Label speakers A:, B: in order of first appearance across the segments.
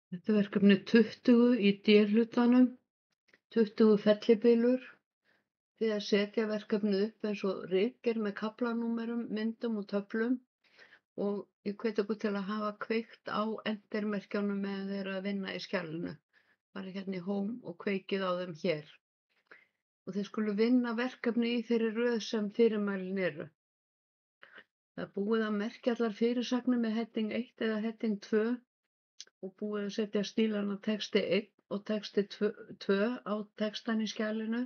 A: Þetta er verkefni 20 í D-hlutanum, 20 fellibylur. Þið að setja verkefnið upp eins og ritgerð með kaflanúmerum, myndum og töflum og ég hvet ykkur til að hafa kveikt á entermerkjunum meðan þið eru að vinna í skjalinu. Bara hérna í home og kveikið á þeim hér. Og þið skulu vinna verkefni í þeirri röð sem fyrirmælin eru. Það er búið að merkja allar fyrirsagnir með heading 1 eða heading 2 og búið að setja stílana texti 1 og texti 2 á textan í skjalinu.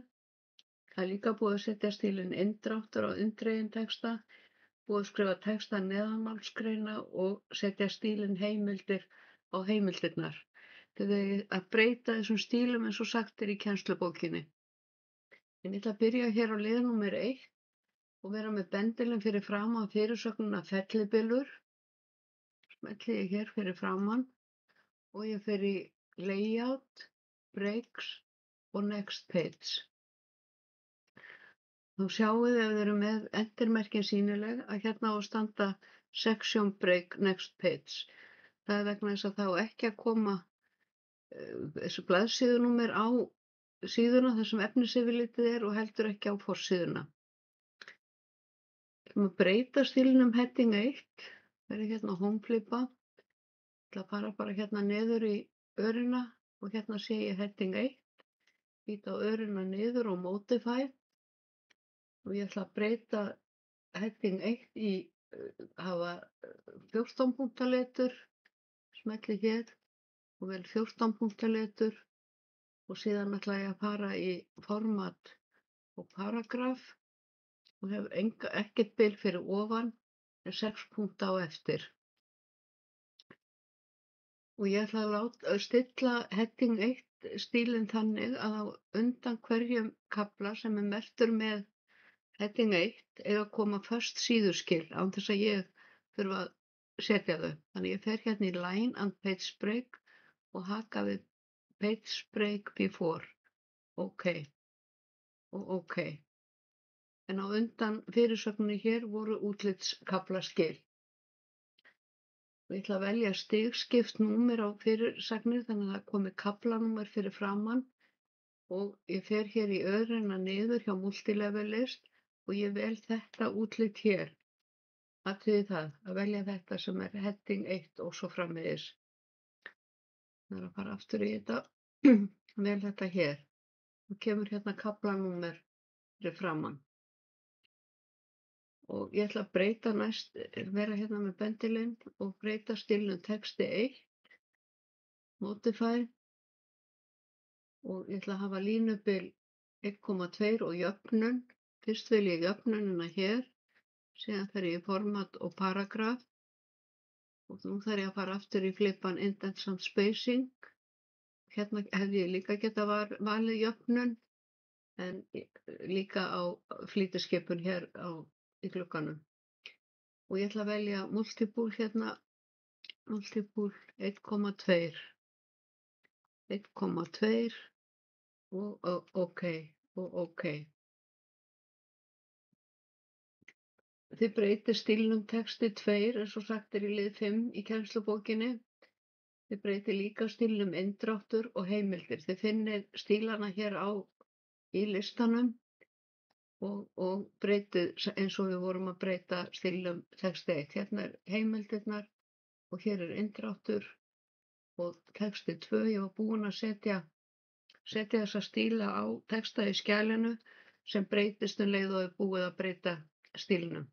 A: Það er líka búið að setja stílinn inndráttur á unndreginn texta, búið að skrifa texta neðanmálsgreina og setja stílinn heimildir á heimildirnar. Þið eigið að breyta þessum stílum eins og sagt er í kennslubókinni. Ég ætla að byrja hér á lið númer 1 og vera með bendilinn fyrir framan fyrirsögnina fellibylur. Smelli ég hér fyrir framan og ég fer í layout, breaks og next page. Þá sjáum við ef við erum með entermerkin sýnileg að hérna á að standa section break next page. Það er vegna þess að þá ekki að koma þessu blaðsíðunúmer á síðuna þar sem efnisyfirlitið er og heldur ekki á forsíðuna. Við ætlum að breyta stílnum heading 1, verið hérna homeflipa. Ég ætla að fara bara hérna niður í örina og hérna sé ég heading 1, býta á örina niður og modify og ég ætla að breyta heading 1 í hafa 14 punktaletur, smelli hér og vel 14 punktaletur og síðan ætla ég að fara í format og paragraf og hef ekkert bil fyrir ofan en 6 punkta á eftir. Og ég ætla að stilla heading 1 stílinn þannig að á undan hverjum kafla sem er merktur með heading 1 eiga að koma föst síðuskil án þess að ég þurfa að setja þau. Þannig ég fer hérna í line and page break og haka við page break before. OK. Og OK. En á undan fyrirsögninni hér voru útlitskaflaskil. Og ég ætla að velja stigskipt númer á fyrirsagnir þannig að það komi kaflanúmer fyrir framann og ég fer hér í örina niður hjá multilevel list og ég vel þetta útlit hér. Athugið það að velja þetta sem er heading 1 og svo framvegis. Það er að fara aftur í þetta, vel þetta hér. Og kemur hérna kaflanúmer fyrir framann. Og ég ætla að breyta næst, vera hérna með bendilinn og breyta stílnum texti 1, modify og ég ætla að hafa línubil 1,2 og jöfnun. Fyrst vil ég jöfnunina hér, síðan fer ég í format og paragraf og nú þarf ég að fara aftur í flipan indents and spacing. Hérna hef ég líka geta valið jöfnun en líka á flýtiskipun hér í glugganum. Og ég ætla að velja multiple hérna, multiple 1,2 og OK og OK. Þið breytið stílnum texti 2 eins og sagt er í lið 5 í kennslubókinni. Þið breytið líka stílnum inndráttur og heimildir. Þið finnið stílana hér í listanum og breytið eins og við vorum að breyta stílnum texti 1. Hérna er heimildirnar og hér er inndráttur og texti 2. Ég var búin að setja þessa stíla á texta í skjalinu sem breytist leið og er búið að breyta stílnum.